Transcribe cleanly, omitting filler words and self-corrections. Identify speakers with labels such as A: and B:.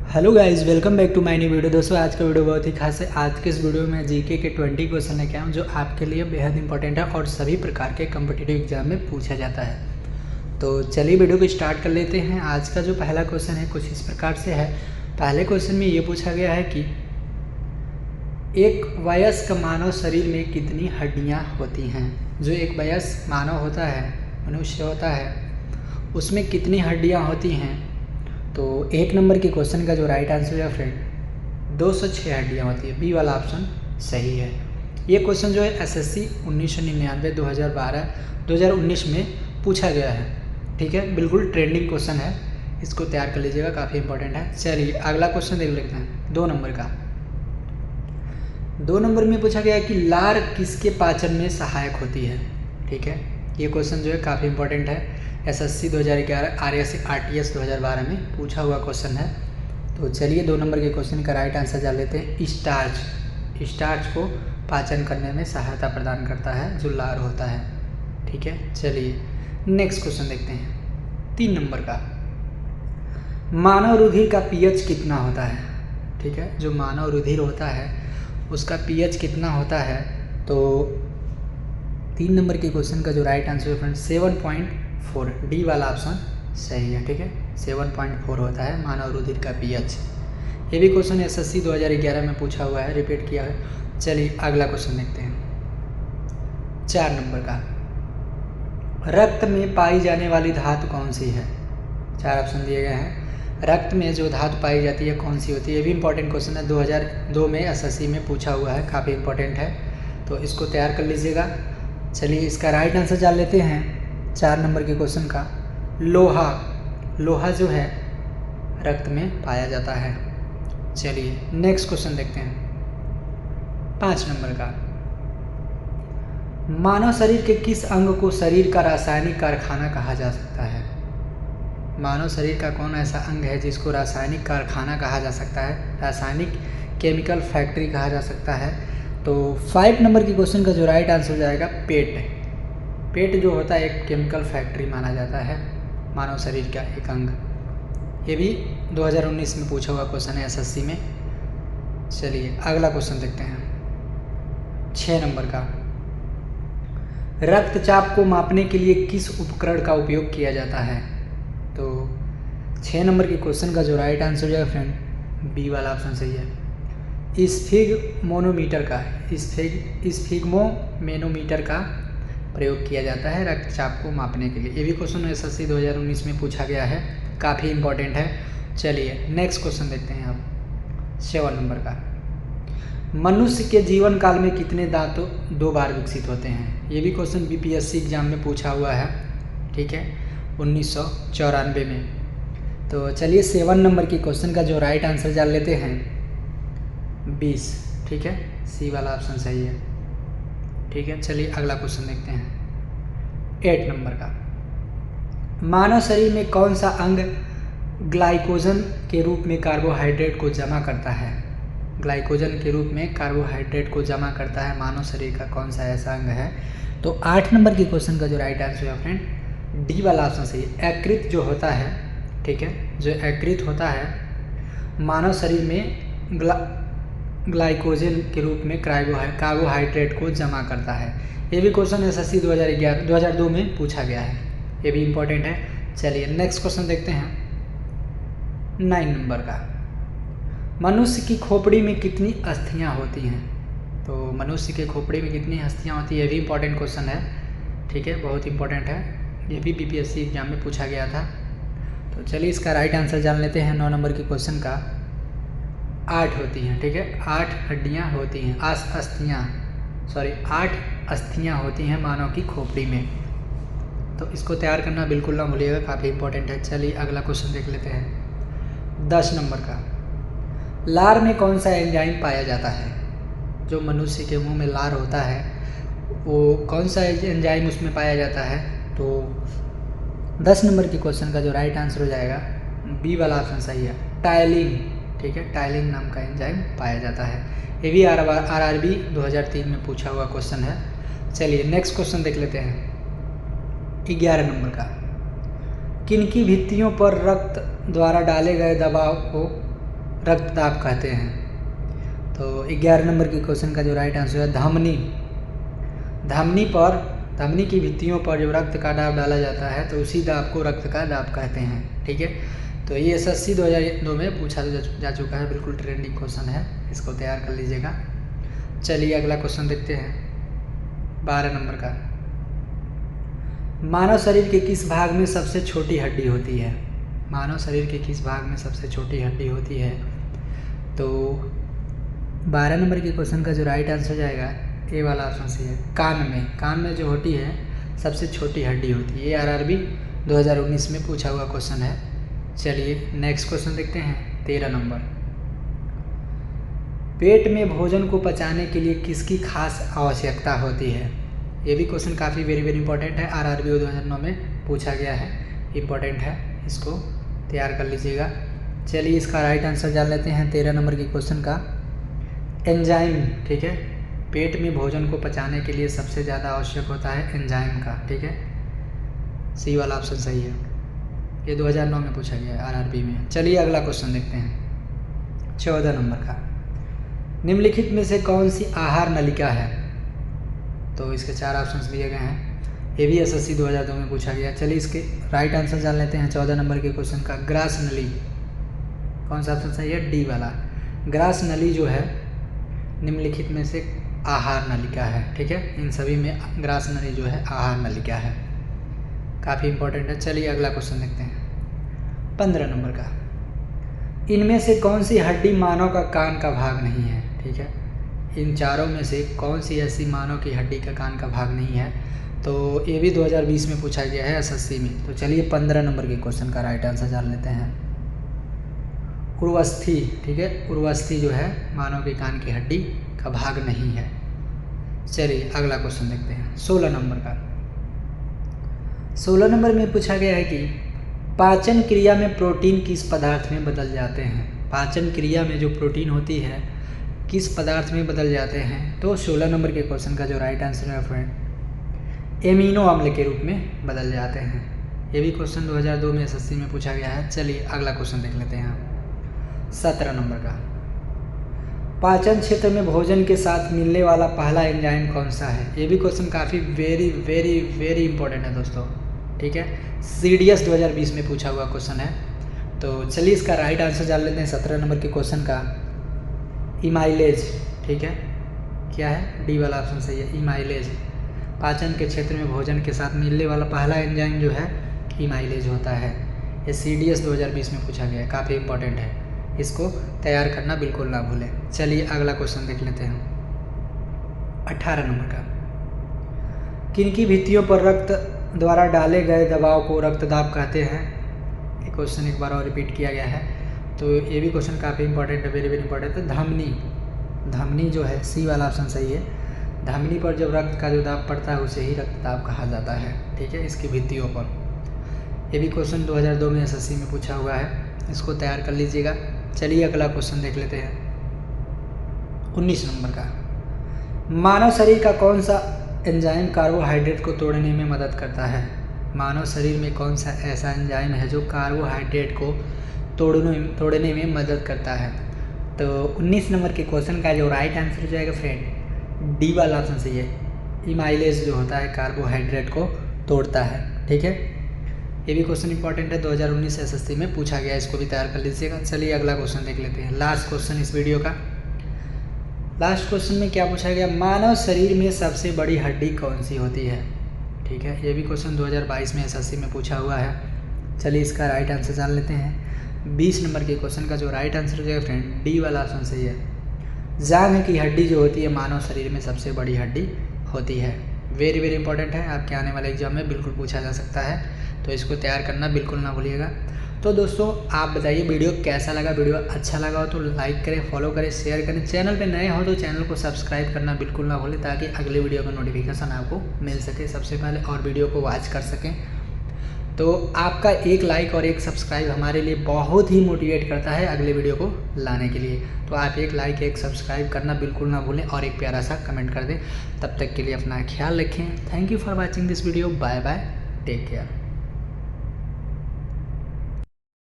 A: Hello guys, welcome back to my new video. दोस्तों, आज का वीडियो बहुत ही खास है। आज के इस वीडियो में जीके के 20 क्वेश्चन लेके आया हूँ जो आपके लिए बेहद इंपॉर्टेंट है और सभी प्रकार के कम्पिटिटिव एग्जाम में पूछा जाता है। तो चलिए वीडियो को स्टार्ट कर लेते हैं। आज का जो पहला क्वेश्चन है कुछ इस प्रकार से है। पहले क्वेश्चन में ये पूछा गया है कि एक वयस्क मानव शरीर में कितनी हड्डियाँ होती हैं। जो एक वयस्क मानव होता है, मनुष्य होता है, उसमें कितनी हड्डियाँ होती हैं। तो एक नंबर के क्वेश्चन का जो राइट आंसर है फ्रेंड 206 हड्डियाँ होती है। बी वाला ऑप्शन सही है। ये क्वेश्चन जो है एसएससी 1999, 2012, 2019 में पूछा गया है। ठीक है, बिल्कुल ट्रेंडिंग क्वेश्चन है, इसको तैयार कर लीजिएगा, काफ़ी इंपॉर्टेंट है। चलिए अगला क्वेश्चन देख लेते हैं। 2 नंबर का 2 नंबर में पूछा गया है कि लार किसके पाचन में सहायक होती है। ठीक है, ये क्वेश्चन जो है काफ़ी इंपॉर्टेंट है। एसएससी 2011, आरएस आरटीएस 2012 में पूछा हुआ क्वेश्चन है। तो चलिए 2 नंबर के क्वेश्चन का राइट आंसर जान लेते हैं। स्टार्च को पाचन करने में सहायता प्रदान करता है जो लार होता है। ठीक है, चलिए नेक्स्ट क्वेश्चन देखते हैं। 3 नंबर का मानव रुधिर का पीएच कितना होता है। ठीक है, जो मानव रुधिर होता है उसका पीएच कितना होता है। तो 3 नंबर के क्वेश्चन का जो राइट आंसर है फ्रेंड 7.4, डी वाला ऑप्शन सही है। ठीक है, 7.4 होता है मानव रुधिर का पीएच। ये भी क्वेश्चन एसएससी 2011 में पूछा हुआ है, रिपीट किया है। चलिए अगला क्वेश्चन देखते हैं। 4 नंबर का रक्त में पाई जाने वाली धातु कौन सी है। 4 ऑप्शन दिए गए हैं। रक्त में जो धातु पाई जाती है कौन सी होती है। ये भी इंपॉर्टेंट क्वेश्चन है, 2002 में एसएससी में पूछा हुआ है, काफ़ी इंपॉर्टेंट है, तो इसको तैयार कर लीजिएगा। चलिए इसका राइट आंसर जान लेते हैं 4 नंबर के क्वेश्चन का। लोहा जो है रक्त में पाया जाता है। चलिए नेक्स्ट क्वेश्चन देखते हैं। 5 नंबर का मानव शरीर के किस अंग को शरीर का रासायनिक कारखाना कहा जा सकता है। मानव शरीर का कौन ऐसा अंग है जिसको रासायनिक कारखाना कहा जा सकता है, रासायनिक केमिकल फैक्ट्री कहा जा सकता है। तो 5 नंबर के क्वेश्चन का जो राइट आंसर हो जाएगा पेट जो होता है एक केमिकल फैक्ट्री माना जाता है, मानव शरीर का एक अंग। ये भी 2019 में पूछा हुआ क्वेश्चन है एसएससी में। चलिए अगला क्वेश्चन देखते हैं। 6 नंबर का रक्तचाप को मापने के लिए किस उपकरण का उपयोग किया जाता है। तो 6 नंबर के क्वेश्चन का जो राइट आंसर हो जाएगा फ्रेंड बी वाला ऑप्शन सही है। स्फिग्मोमेनोमीटर का प्रयोग किया जाता है रक्तचाप को मापने के लिए। ये भी क्वेश्चन एसएससी 2019 में पूछा गया है, काफ़ी इंपॉर्टेंट है। चलिए नेक्स्ट क्वेश्चन देखते हैं अब 7 नंबर का मनुष्य के जीवन काल में कितने दांत 2 बार विकसित होते हैं। ये भी क्वेश्चन बीपीएससी एग्जाम में पूछा हुआ है। ठीक है, 1994 में। तो चलिए 7 नंबर के क्वेश्चन का जो राइट आंसर जान लेते हैं 20। ठीक है, सी वाला ऑप्शन सही है। ठीक है, चलिए अगला क्वेश्चन देखते हैं। 8 नंबर का मानव शरीर में कौन सा अंग ग्लाइकोजन के रूप में कार्बोहाइड्रेट को जमा करता है। ग्लाइकोजन के रूप में कार्बोहाइड्रेट को जमा करता है मानव शरीर का कौन सा ऐसा अंग है। तो 8 नंबर के क्वेश्चन का जो राइट आंसर है फ्रेंड डी वाला ऑप्शन सही है। यकृत जो होता है, ठीक है, जो यकृत होता है मानव शरीर में ग्लाइकोजन के रूप में कार्बोहाइड्रेट को जमा करता है। ये भी क्वेश्चन एसएससी 2002 में पूछा गया है, ये भी इंपॉर्टेंट है। चलिए नेक्स्ट क्वेश्चन देखते हैं। 9 नंबर का मनुष्य की खोपड़ी में कितनी अस्थियां होती हैं। तो मनुष्य के खोपड़ी में कितनी अस्थियां होती है, ये भी इंपॉर्टेंट क्वेश्चन है। ठीक है, बहुत इंपॉर्टेंट है, ये भी बीपीएससी एग्जाम में पूछा गया था। तो चलिए इसका राइट आंसर जान लेते हैं। 9 नंबर के क्वेश्चन का 8 होती हैं। ठीक है, 8 हड्डियाँ होती हैं, 8 अस्थियाँ होती हैं मानव की खोपड़ी में। तो इसको तैयार करना बिल्कुल ना भूलिएगा, काफ़ी इंपॉर्टेंट है। चलिए अगला क्वेश्चन देख लेते हैं। 10 नंबर का लार में कौन सा एंजाइम पाया जाता है। जो मनुष्य के मुंह में लार होता है वो कौन सा एंजाइम उसमें पाया जाता है। तो 10 नंबर के क्वेश्चन का जो राइट आंसर हो जाएगा बी वाला ऑप्शन सही है, टायलिन। ठीक है, टायलिन नाम का एंजाइम पाया जाता है। ये भी आरआरबी 2003 में पूछा हुआ क्वेश्चन है। चलिए नेक्स्ट क्वेश्चन देख लेते हैं। 11 नंबर का किनकी भित्तियों पर रक्त द्वारा डाले गए दबाव को रक्तदाब कहते हैं? तो 11 नंबर के क्वेश्चन का जो राइट आंसर है धमनी। धमनी की भित्तियों पर जो रक्त का दाब डाला जाता है तो उसी दाब को रक्त का दाब कहते हैं। ठीक है, तो ये SSC 2002 में पूछा जा चुका है, बिल्कुल ट्रेंडिंग क्वेश्चन है, इसको तैयार कर लीजिएगा। चलिए अगला क्वेश्चन देखते हैं 12 नंबर का। मानव शरीर के किस भाग में सबसे छोटी हड्डी होती है? मानव शरीर के किस भाग में सबसे छोटी हड्डी होती है? तो 12 नंबर के क्वेश्चन का जो राइट आंसर जाएगा ए वाला ऑप्शन सही है, कान में जो होती है सबसे छोटी हड्डी होती है। ये RRB 2019 में पूछा हुआ क्वेश्चन है। चलिए नेक्स्ट क्वेश्चन देखते हैं 13 नंबर। पेट में भोजन को पचाने के लिए किसकी खास आवश्यकता होती है? ये भी क्वेश्चन काफ़ी वेरी इंपॉर्टेंट है, RRB 2009 में पूछा गया है, इम्पॉर्टेंट है, इसको तैयार कर लीजिएगा। चलिए इसका राइट आंसर जान लेते हैं 13 नंबर के क्वेश्चन का, एंजाइम। ठीक है, पेट में भोजन को पचाने के लिए सबसे ज़्यादा आवश्यक होता है एंजाइम का। ठीक है, सी वाला ऑप्शन सही है, ये 2009 में पूछा गया है RRB में। चलिए अगला क्वेश्चन देखते हैं 14 नंबर का। निम्नलिखित में से कौन सी आहार नलिका है? तो इसके 4 ऑप्शंस दिए गए हैं, ये भी SSC 2002 में पूछा गया। चलिए इसके राइट आंसर जान लेते हैं 14 नंबर के क्वेश्चन का, ग्रास नली। कौन सा ऑप्शन सही है? डी वाला। ग्रास नली जो है निम्नलिखित में से आहार नलिका है। ठीक है, इन सभी में ग्रास नली जो है आहार नलिका है, काफ़ी इंपॉर्टेंट है। चलिए अगला क्वेश्चन देखते हैं 15 नंबर का। इनमें से कौन सी हड्डी मानव का कान का भाग नहीं है? ठीक है, इन चारों में से कौन सी ऐसी मानव की हड्डी का कान का भाग नहीं है? तो ये भी 2020 में पूछा गया है SSC में। तो चलिए 15 नंबर के क्वेश्चन का राइट आंसर जान लेते हैं, उर्वस्थि। ठीक है, उर्वस्थि जो है मानव के कान की हड्डी का भाग नहीं है। चलिए अगला क्वेश्चन देखते हैं 16 नंबर का। 16 नंबर में पूछा गया है कि पाचन क्रिया में प्रोटीन किस पदार्थ में बदल जाते हैं? पाचन क्रिया में जो प्रोटीन होती है किस पदार्थ में बदल जाते हैं? तो 16 नंबर के क्वेश्चन का जो राइट आंसर है फ्रेंड, एमिनो अम्ल के रूप में बदल जाते हैं। ये भी क्वेश्चन 2002 में SSC में पूछा गया है। चलिए अगला क्वेश्चन देख लेते हैं 17 नंबर का। पाचन क्षेत्र में भोजन के साथ मिलने वाला पहला एंजाइम कौन सा है? ये भी क्वेश्चन काफ़ी वेरी इंपॉर्टेंट है दोस्तों। ठीक है, CDS 2020 में पूछा हुआ क्वेश्चन है। तो चलिए इसका राइट आंसर जान लेते हैं 17 नंबर के क्वेश्चन का, इमाइलेज। ठीक है, क्या है? डी वाला ऑप्शन सही है, इमाइलेज। पाचन के क्षेत्र में भोजन के साथ मिलने वाला पहला एंजाइम जो है इमाइलेज होता है। ये CDS 2020 में पूछा गया है, काफ़ी इंपॉर्टेंट है, इसको तैयार करना बिल्कुल ना भूलें। चलिए अगला क्वेश्चन देख लेते हैं 18 नंबर का। किनकी भित्तियों पर रक्त द्वारा डाले गए दबाव को रक्तदाब कहते हैं? ये क्वेश्चन एक बार और रिपीट किया गया है। तो ये भी क्वेश्चन काफ़ी इंपॉर्टेंट है, वेरी इंपॉर्टेंट है। धमनी जो है, सी वाला ऑप्शन सही है। धमनी पर जब रक्त का जो दाब पड़ता है उसे ही रक्तदाब कहा जाता है। ठीक है, इसकी भित्तियों पर। ये भी क्वेश्चन 2002 में SSC में पूछा हुआ है, इसको तैयार कर लीजिएगा। चलिए अगला क्वेश्चन देख लेते हैं 19 नंबर का। मानव शरीर का कौन सा एंजाइम कार्बोहाइड्रेट को तोड़ने में मदद करता है? मानव शरीर में कौन सा ऐसा एंजाइम है जो कार्बोहाइड्रेट को तोड़ने में मदद करता है? तो 19 नंबर के क्वेश्चन का जो राइट आंसर हो जाएगा फ्रेंड, डी वाला ऑप्शन सही है। इमाइलेज जो होता है कार्बोहाइड्रेट को तोड़ता है। ठीक है, ये भी क्वेश्चन इंपॉर्टेंट है, 2019 SSC में पूछा गया, इसको भी तैयार कर लीजिएगा। चलिए अगला क्वेश्चन देख लेते हैं, लास्ट क्वेश्चन इस वीडियो का। लास्ट क्वेश्चन में क्या पूछा गया? मानव शरीर में सबसे बड़ी हड्डी कौन सी होती है? ठीक है, ये भी क्वेश्चन 2022 में SSC में पूछा हुआ है। चलिए इसका राइट आंसर जान लेते हैं। 20 नंबर के क्वेश्चन का जो राइट आंसर हो जाएगा फ्रेंड, डी वाला ऑप्शन सही है। जांघ की हड्डी जो होती है मानव शरीर में सबसे बड़ी हड्डी होती है। वेरी इंपॉर्टेंट है, आपके आने वाले एग्जाम में बिल्कुल पूछा जा सकता है, तो इसको तैयार करना बिल्कुल ना भूलिएगा। तो दोस्तों आप बताइए वीडियो कैसा लगा? वीडियो अच्छा लगा हो तो लाइक करें, फॉलो करें, शेयर करें। चैनल पे नए हो तो चैनल को सब्सक्राइब करना बिल्कुल ना भूलें, ताकि अगले वीडियो का नोटिफिकेशन आपको मिल सके सबसे पहले और वीडियो को वॉच कर सकें। तो आपका एक लाइक और एक सब्सक्राइब हमारे लिए बहुत ही मोटिवेट करता है अगले वीडियो को लाने के लिए। तो आप एक लाइक एक सब्सक्राइब करना बिल्कुल ना भूलें और एक प्यारा सा कमेंट कर दें। तब तक के लिए अपना ख्याल रखें। Thank you for watching this video. Bye bye, take care.